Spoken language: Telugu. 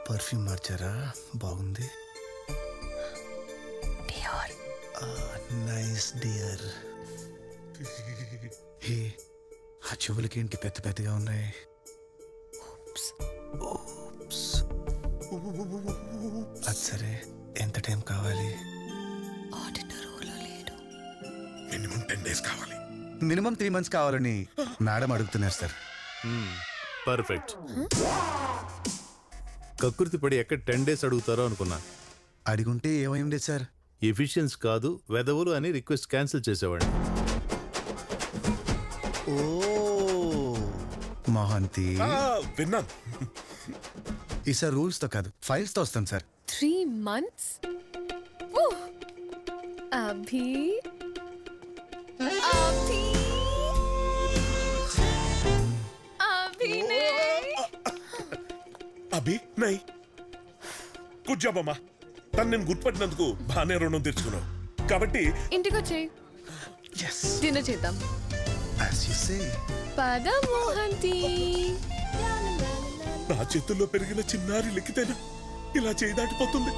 పర్ఫ్యూమ్ మార్చారా? బాగుంది. Nice dear. హే, ఆ చెవులకి ఏంటి పెద్ద పెద్దగా ఉన్నాయి? అది సరే, ఎంత టైం కావాలి? మినిమం 10 days కావాలి. మినిమం 3 months కావాలని మేడం అడుగుతున్నారు సార్. పర్ఫెక్ట్. కకృతి పడి ఎక్కడ 10 days అడుగుతారో అనుకున్నా. అడిగుంటే ఏమైంది సార్? ఎఫిషియన్స్ కాదు వెదవులు అని రిక్వెస్ట్ క్యాన్సిల్ చేసేవాడిని. ఓ మోహంతి, విన్నాను. ఈసారి రూల్స్ తో కాదు ఫైల్స్ తో వస్తాను సార్. 3 months? అభి అభి అభి నై గుడ్ జాబ్ అమ్మా. తను నేను గుర్తుపట్టినందుకు బాగానే రుణం తెచ్చుకున్నావు కాబట్టి ఇంటికి వచ్చేయి, డిన్నర్ చేద్దాం. పద మోహంతి. నా చేతుల్లో పెరిగిన చిన్నారి లిఖితేనా ఇలా చేయి దాటిపోతుంది.